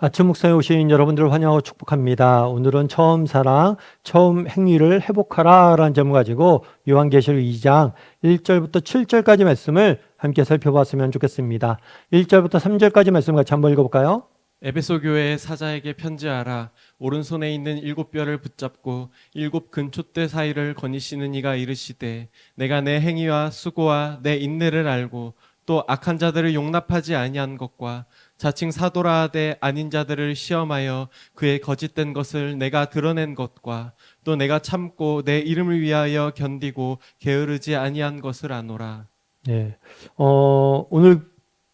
아침 묵상에 오신 여러분들을 환영하고 축복합니다. 오늘은 처음 사랑, 처음 행위를 회복하라 라는 제목 가지고 요한계시록 2장 1절부터 7절까지 말씀을 함께 살펴봤으면 좋겠습니다. 1절부터 3절까지 말씀 같이 한번 읽어볼까요? 에베소 교회의 사자에게 편지하라. 오른손에 있는 일곱 뼈를 붙잡고 일곱 근촛대 사이를 거니시는 이가 이르시되, 내가 내 행위와 수고와 내 인내를 알고 또 악한 자들을 용납하지 아니한 것과 자칭 사도라 하되 아닌 자들을 시험하여 그의 거짓된 것을 내가 드러낸 것과 또 내가 참고 내 이름을 위하여 견디고 게으르지 아니한 것을 아노라. 네. 오늘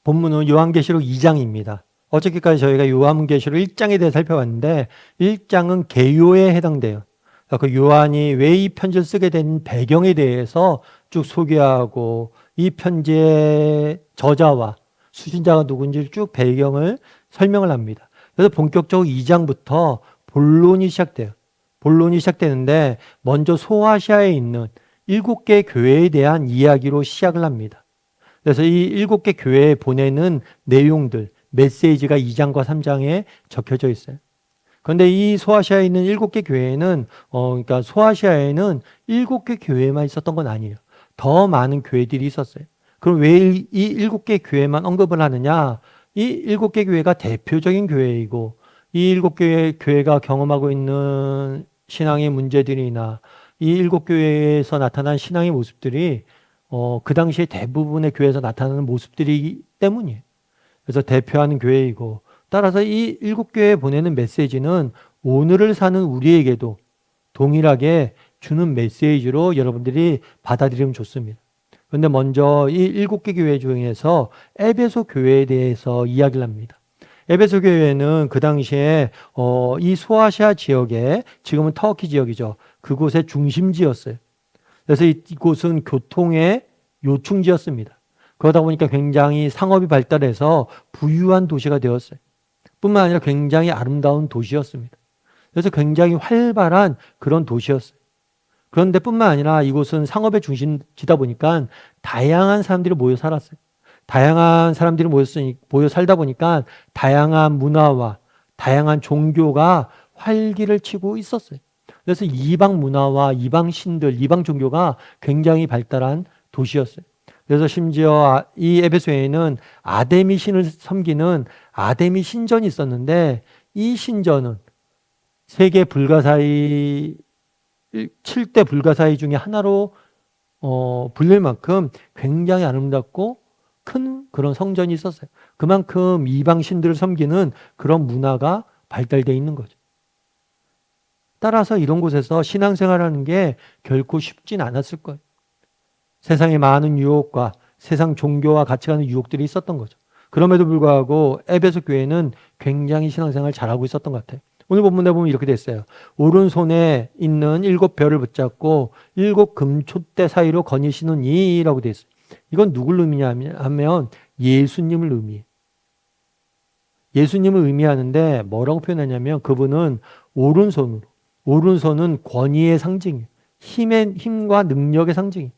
본문은 요한계시록 2장입니다. 어저께까지 저희가 요한계시록 1장에 대해 살펴봤는데 1장은 개요에 해당돼요. 그 요한이 왜 이 편지를 쓰게 된 배경에 대해서 쭉 소개하고 이 편지의 저자와 수신자가 누군지 쭉 배경을 설명을 합니다. 그래서 본격적으로 2장부터 본론이 시작돼요. 본론이 시작되는데 먼저 소아시아에 있는 7개 교회에 대한 이야기로 시작을 합니다. 그래서 이 7개 교회에 보내는 내용들, 메시지가 2장과 3장에 적혀져 있어요. 그런데 이 소아시아에 있는 7개 교회는 그러니까 소아시아에는 7개 교회만 있었던 건 아니에요. 더 많은 교회들이 있었어요. 그럼 왜 이 7개 교회만 언급을 하느냐? 이 7개 교회가 대표적인 교회이고 이 7개 교회가 경험하고 있는 신앙의 문제들이나 이 7교회에서 나타난 신앙의 모습들이 그 당시에 대부분의 교회에서 나타나는 모습들이기 때문이에요. 그래서 대표하는 교회이고 따라서 이 7교회에 보내는 메시지는 오늘을 사는 우리에게도 동일하게 주는 메시지로 여러분들이 받아들이면 좋습니다. 그런데 먼저 이 7개 교회 중에서 에베소 교회에 대해서 이야기를 합니다. 에베소 교회는 그 당시에 이 소아시아 지역에 지금은 터키 지역이죠. 그곳의 중심지였어요. 그래서 이곳은 교통의 요충지였습니다. 그러다 보니까 굉장히 상업이 발달해서 부유한 도시가 되었어요. 뿐만 아니라 굉장히 아름다운 도시였습니다. 그래서 굉장히 활발한 그런 도시였어요. 그런데 뿐만 아니라 이곳은 상업의 중심지다 보니까 다양한 사람들이 모여 살았어요. 다양한 사람들이 모여 살다 보니까 다양한 문화와 다양한 종교가 활기를 치고 있었어요. 그래서 이방 문화와 이방 신들, 이방 종교가 굉장히 발달한 도시였어요. 그래서 심지어 이 에베소에는 아데미 신을 섬기는 아데미 신전이 있었는데 이 신전은 세계 불가사의 7대 불가사의 중에 하나로 불릴 만큼 굉장히 아름답고 큰 그런 성전이 있었어요. 그만큼 이방 신들을 섬기는 그런 문화가 발달되어 있는 거죠. 따라서 이런 곳에서 신앙생활하는 게 결코 쉽진 않았을 거예요. 세상에 많은 유혹과 세상 종교와 같이 가는 유혹들이 있었던 거죠. 그럼에도 불구하고 에베소 교회는 굉장히 신앙생활 잘하고 있었던 것 같아요. 오늘 본문에 보면 이렇게 됐어요. 오른손에 있는 7별을 붙잡고 7 금촛대 사이로 거니시는 이라고 되어 있어요. 이건 누굴 의미냐 하면 예수님을 의미해요. 예수님을 의미하는데 뭐라고 표현하냐면 그분은 오른손은 권위의 상징이에요. 힘과 능력의 상징이에요.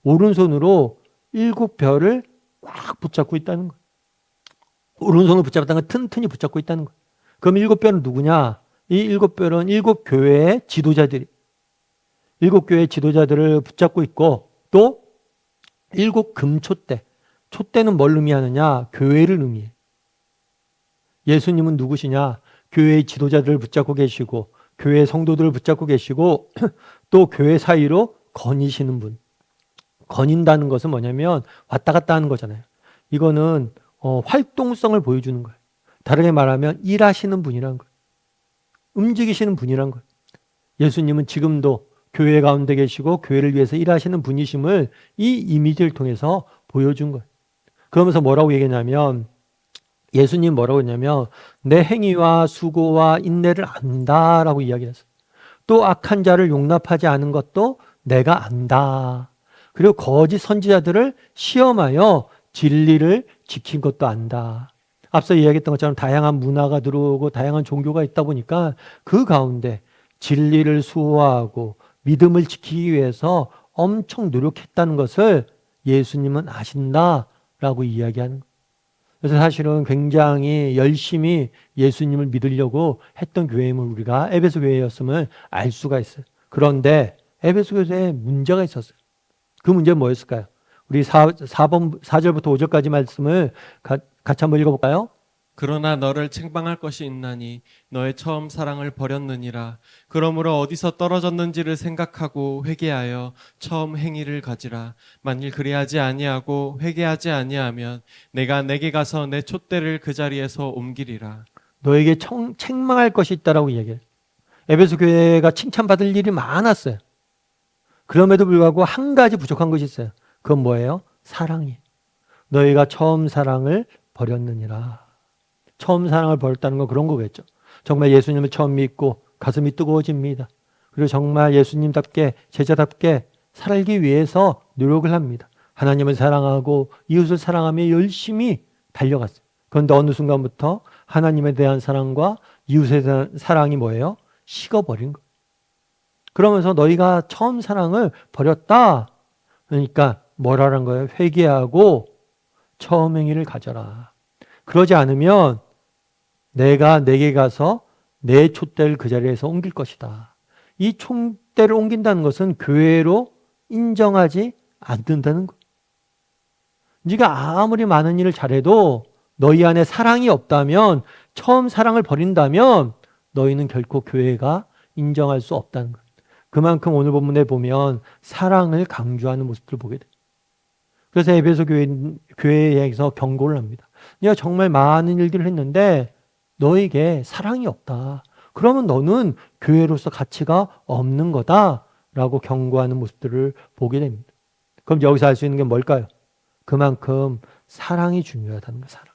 오른손으로 7별을 꽉 붙잡고 있다는 거예요. 오른손을 붙잡았다는 건 튼튼히 붙잡고 있다는 거예요. 그럼 7별은 누구냐? 이 7별은 7교회의 지도자들이 7교회의 지도자들을 붙잡고 있고 또 7 금촛대. 촛대는 뭘 의미하느냐? 교회를 의미해요. 예수님은 누구시냐? 교회의 지도자들을 붙잡고 계시고 교회 성도들을 붙잡고 계시고 또 교회 사이로 거니시는 분. 거닌다는 것은 뭐냐면 왔다 갔다 하는 거잖아요. 이거는 활동성을 보여주는 거예요. 다르게 말하면 일하시는 분이란 거예요. 움직이시는 분이란 거예요. 예수님은 지금도 교회 가운데 계시고 교회를 위해서 일하시는 분이심을 이 이미지를 통해서 보여준 거예요. 그러면서 뭐라고 얘기했냐면 예수님 뭐라고 했냐면 내 행위와 수고와 인내를 안다라고 이야기를 했어요. 또 악한 자를 용납하지 않은 것도 내가 안다. 그리고 거짓 선지자들을 시험하여 진리를 지킨 것도 안다. 앞서 이야기했던 것처럼 다양한 문화가 들어오고 다양한 종교가 있다 보니까 그 가운데 진리를 수호하고 믿음을 지키기 위해서 엄청 노력했다는 것을 예수님은 아신다라고 이야기하는 거예요. 그래서 사실은 굉장히 열심히 예수님을 믿으려고 했던 교회임을 우리가 에베소 교회였음을 알 수가 있어요. 그런데 에베소 교회에 문제가 있었어요. 그 문제는 뭐였을까요? 우리 4절부터 5절까지 말씀을 같이 한번 읽어볼까요? 그러나 너를 책망할 것이 있나니 너의 처음 사랑을 버렸느니라. 그러므로 어디서 떨어졌는지를 생각하고 회개하여 처음 행위를 가지라. 만일 그리하지 아니하고 회개하지 아니하면 내가 내게 가서 내 촛대를 그 자리에서 옮기리라. 너에게 책망할 것이 있다라고 이야기해요. 에베소 교회가 칭찬받을 일이 많았어요. 그럼에도 불구하고 한 가지 부족한 것이 있어요. 그건 뭐예요? 사랑이. 너희가 처음 사랑을 버렸느니라. 처음 사랑을 버렸다는 건 그런 거겠죠. 정말 예수님을 처음 믿고 가슴이 뜨거워집니다. 그리고 정말 예수님답게 제자답게 살기 위해서 노력을 합니다. 하나님을 사랑하고 이웃을 사랑하며 열심히 달려갔어요. 그런데 어느 순간부터 하나님에 대한 사랑과 이웃에 대한 사랑이 뭐예요? 식어버린 거예요. 그러면서 너희가 처음 사랑을 버렸다. 그러니까 뭐라는 거예요? 회개하고 처음 행위를 가져라. 그러지 않으면 내가 내게 가서 내 촛대를 그 자리에서 옮길 것이다. 이 촛대를 옮긴다는 것은 교회로 인정하지 않는다는 것. 네가 아무리 많은 일을 잘해도 너희 안에 사랑이 없다면, 처음 사랑을 버린다면 너희는 결코 교회가 인정할 수 없다는 것. 그만큼 오늘 본문에 보면 사랑을 강조하는 모습들을 보게 돼요. 그래서 에베소 교회에서 경고를 합니다. 네가 정말 많은 일들을 했는데 너에게 사랑이 없다. 그러면 너는 교회로서 가치가 없는 거다라고 경고하는 모습들을 보게 됩니다. 그럼 여기서 알 수 있는 게 뭘까요? 그만큼 사랑이 중요하다는 거, 사랑.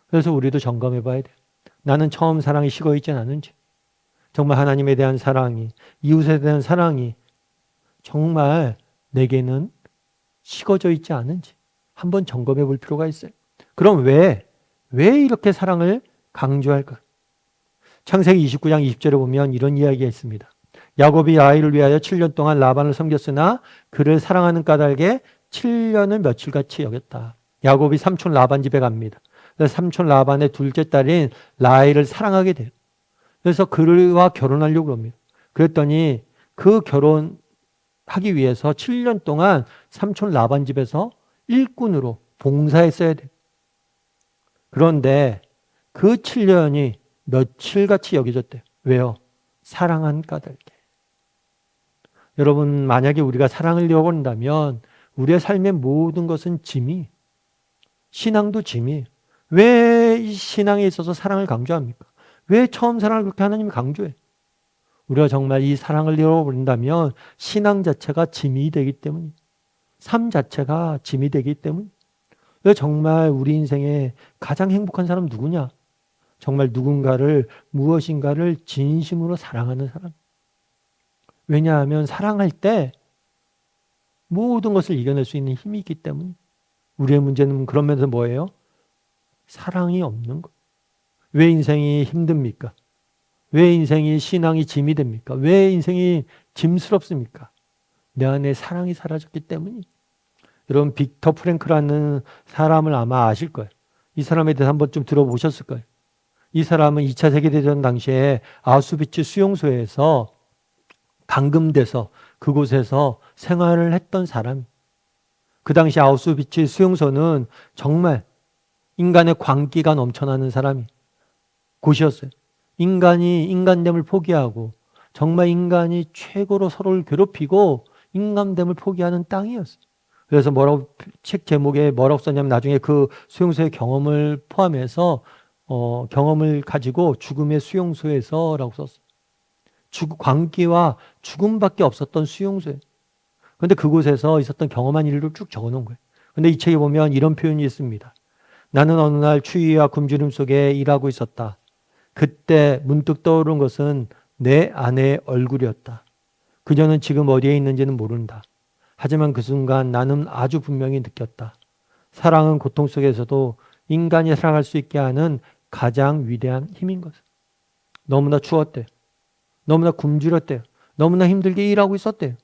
그래서 우리도 점검해 봐야 돼요. 나는 처음 사랑이 식어 있지 않은지, 정말 하나님에 대한 사랑이, 이웃에 대한 사랑이 정말 내게는 식어져 있지 않은지 한번 점검해 볼 필요가 있어요. 그럼 왜 이렇게 사랑을 강조할까? 창세기 29장 20절에 보면 이런 이야기가 있습니다. 야곱이 라헬을 위하여 7년 동안 라반을 섬겼으나 그를 사랑하는 까닭에 7년을 며칠같이 여겼다. 야곱이 삼촌 라반 집에 갑니다. 그래서 삼촌 라반의 둘째 딸인 라헬을 사랑하게 돼요. 그래서 그와 결혼하려고 합니다. 그랬더니 그 결혼하기 위해서 7년 동안 삼촌 라반 집에서 일꾼으로 봉사했어야 돼요. 그런데 그 7년이 며칠같이 여겨졌대요. 왜요? 사랑한 까닭에. 여러분, 만약에 우리가 사랑을 잃어버린다면 우리의 삶의 모든 것은 짐이, 신앙도 짐이. 왜 신앙에 있어서 사랑을 강조합니까? 왜 처음 사랑을 그렇게 하나님이 강조해? 우리가 정말 이 사랑을 잃어버린다면 신앙 자체가 짐이 되기 때문에, 삶 자체가 짐이 되기 때문에. 왜 정말 우리 인생에 가장 행복한 사람 누구냐? 정말 누군가를, 무엇인가를 진심으로 사랑하는 사람. 왜냐하면 사랑할 때 모든 것을 이겨낼 수 있는 힘이 있기 때문에. 우리의 문제는 그런 면에서 뭐예요? 사랑이 없는 것. 왜 인생이 힘듭니까? 왜 인생이 신앙이 짐이 됩니까? 왜 인생이 짐스럽습니까? 내 안에 사랑이 사라졌기 때문이. 여러분, 빅터 프랭크라는 사람을 아마 아실 거예요. 이 사람에 대해서 한번 좀 들어보셨을 거예요. 이 사람은 2차 세계대전 당시에 아우슈비츠 수용소에서 감금돼서 그곳에서 생활을 했던 사람. 그 당시 아우슈비츠 수용소는 정말 인간의 광기가 넘쳐나는 사람이 곳이었어요. 인간이 인간됨을 포기하고 정말 인간이 최고로 서로를 괴롭히고 인간됨을 포기하는 땅이었어요. 그래서 책 제목에 뭐라고 썼냐면 나중에 그 수용소의 경험을 포함해서 경험을 가지고 죽음의 수용소에서라고 썼어요. 광기와 죽음밖에 없었던 수용소에. 그런데 그곳에서 있었던 경험한 일을 쭉 적어놓은 거예요. 그런데 이 책에 보면 이런 표현이 있습니다. 나는 어느 날 추위와 굶주림 속에 일하고 있었다. 그때 문득 떠오른 것은 내 아내의 얼굴이었다. 그녀는 지금 어디에 있는지는 모른다. 하지만 그 순간 나는 아주 분명히 느꼈다. 사랑은 고통 속에서도 인간이 살아갈 수 있게 하는 가장 위대한 힘인 것을. 너무나 추웠대요. 너무나 굶주렸대요. 너무나 힘들게 일하고 있었대요.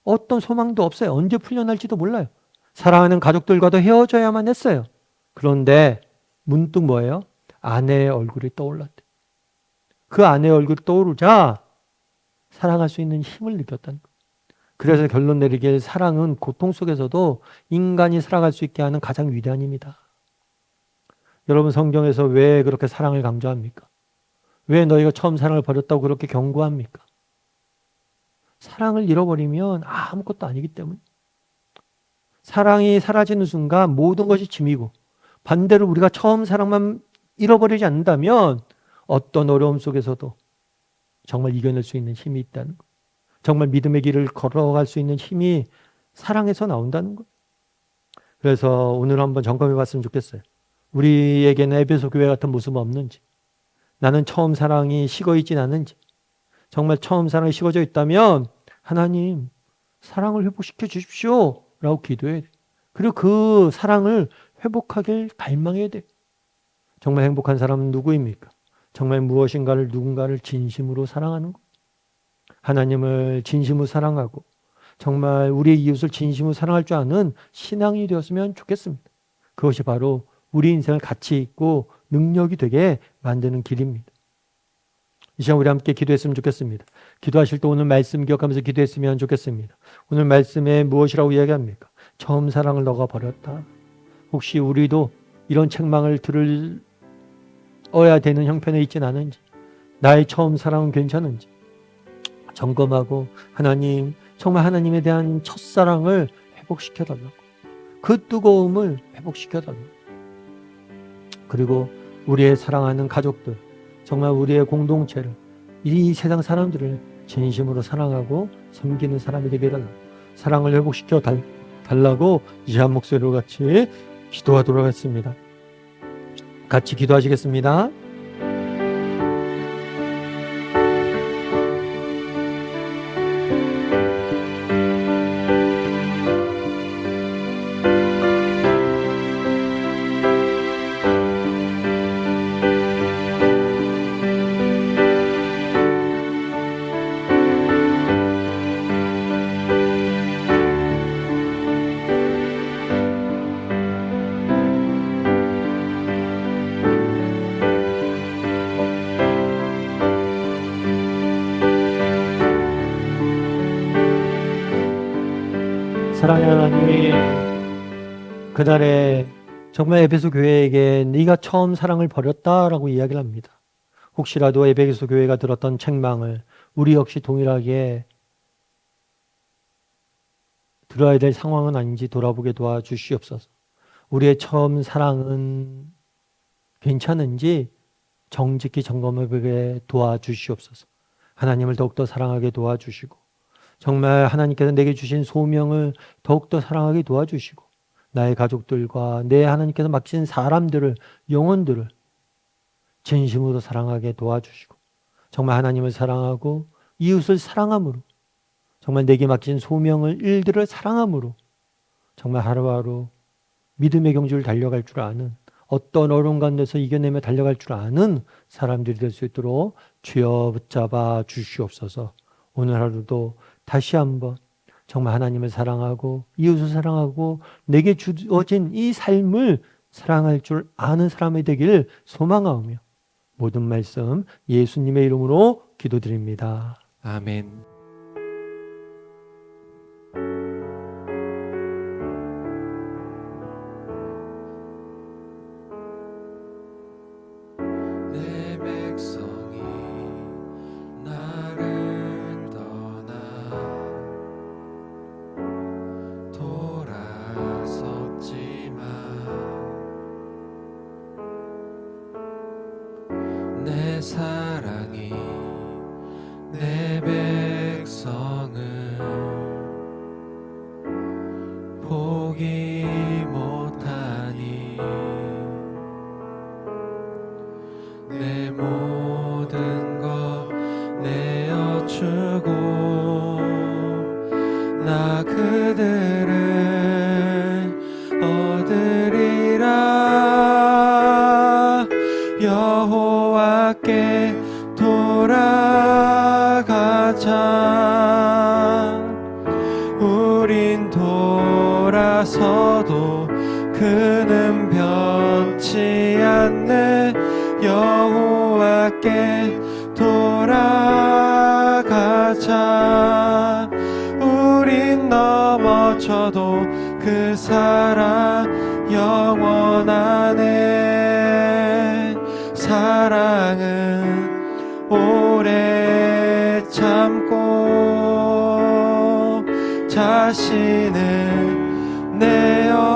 어떤 소망도 없어요. 언제 풀려날지도 몰라요. 사랑하는 가족들과도 헤어져야만 했어요. 그런데 문득 뭐예요? 아내의 얼굴이 떠올랐대. 그 아내의 얼굴이 떠오르자 사랑할 수 있는 힘을 느꼈다는 거예요. 그래서 결론 내리길 사랑은 고통 속에서도 인간이 살아갈 수 있게 하는 가장 위대한 힘이다. 여러분 성경에서 왜 그렇게 사랑을 강조합니까? 왜 너희가 처음 사랑을 버렸다고 그렇게 경고합니까? 사랑을 잃어버리면 아무것도 아니기 때문에. 사랑이 사라지는 순간 모든 것이 짐이고, 반대로 우리가 처음 사랑만 잃어버리지 않는다면 어떤 어려움 속에서도 정말 이겨낼 수 있는 힘이 있다는 것. 정말 믿음의 길을 걸어갈 수 있는 힘이 사랑에서 나온다는 것. 그래서 오늘 한번 점검해 봤으면 좋겠어요. 우리에게는 에베소 교회 같은 모습은 없는지, 나는 처음 사랑이 식어 있진 않은지, 정말 처음 사랑이 식어져 있다면 하나님 사랑을 회복시켜 주십시오 라고 기도해야 돼. 그리고 그 사랑을 회복하길 갈망해야 돼. 정말 행복한 사람은 누구입니까? 정말 무엇인가를 누군가를 진심으로 사랑하는 것. 하나님을 진심으로 사랑하고 정말 우리의 이웃을 진심으로 사랑할 줄 아는 신앙이 되었으면 좋겠습니다. 그것이 바로 우리 인생을 가치 있고 능력이 되게 만드는 길입니다. 이 시간 우리 함께 기도했으면 좋겠습니다. 기도하실 때 오늘 말씀 기억하면서 기도했으면 좋겠습니다. 오늘 말씀에 무엇이라고 이야기합니까? 처음 사랑을 너가 버렸다. 혹시 우리도 이런 책망을 들어야 되는 형편에 있진 않은지, 나의 처음 사랑은 괜찮은지 점검하고 하나님, 정말 하나님에 대한 첫사랑을 회복시켜달라고, 그 뜨거움을 회복시켜달라고, 그리고 우리의 사랑하는 가족들, 정말 우리의 공동체를, 이 세상 사람들을 진심으로 사랑하고 섬기는 사람이 되게 해달라고, 사랑을 회복시켜 달라고 이제 한 목소리로 같이 기도하도록 하겠습니다. 같이 기도하시겠습니다. 사랑의 하나님, 그날에 정말 에베소 교회에게 네가 처음 사랑을 버렸다라고 이야기를 합니다. 혹시라도 에베소 교회가 들었던 책망을 우리 역시 동일하게 들어야 될 상황은 아닌지 돌아보게 도와주시옵소서. 우리의 처음 사랑은 괜찮은지 정직히 점검해보게 도와주시옵소서. 하나님을 더욱더 사랑하게 도와주시고 정말 하나님께서 내게 주신 소명을 더욱더 사랑하게 도와주시고 나의 가족들과 내 하나님께서 맡기신 사람들을, 영혼들을 진심으로 사랑하게 도와주시고 정말 하나님을 사랑하고 이웃을 사랑함으로 정말 내게 맡긴 소명을, 일들을 사랑함으로 정말 하루하루 믿음의 경주를 달려갈 줄 아는, 어떤 어려운 가운데서 이겨내며 달려갈 줄 아는 사람들이 될 수 있도록 주여 붙잡아 주시옵소서. 오늘 하루도 다시 한번 정말 하나님을 사랑하고 이웃을 사랑하고 내게 주어진 이 삶을 사랑할 줄 아는 사람이 되기를 소망하오며 모든 말씀 예수님의 이름으로 기도드립니다. 아멘. 내 백성이 나를 떠나 돌아섰지만 내 사랑이 내 백성을 포기 못하니 내 모든 것 내어주고 나 그들을 얻으리라. 여호와께 돌아가자. 우린 돌아서 그는 변치 않네. 여호와께 돌아가자. 우린 넘어져도 그 사랑 영원하네. 사랑은 오래 참고 자신을 내어주네.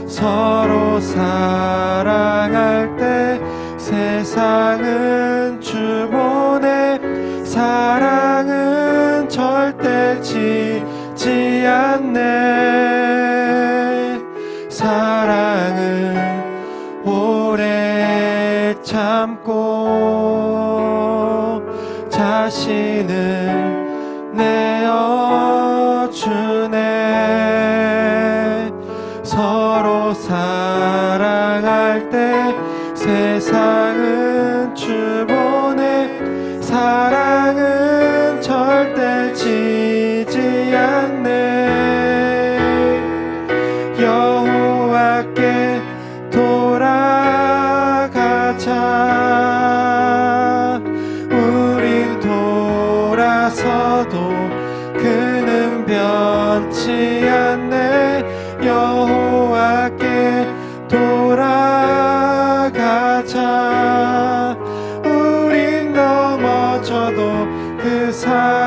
서로 사랑할 때 세상은 주보네. 사랑은 절대 지지 않네. 사랑은 오래 참고 자신을 내어주네. 서로 사랑할 때 세상은 주보네. 사랑은 절대 지지 않네. 여호와께 돌아가자. 우린 돌아서도 그는 변치 않네. 여호와께 돌아가자. 우린 넘어져도 그 사랑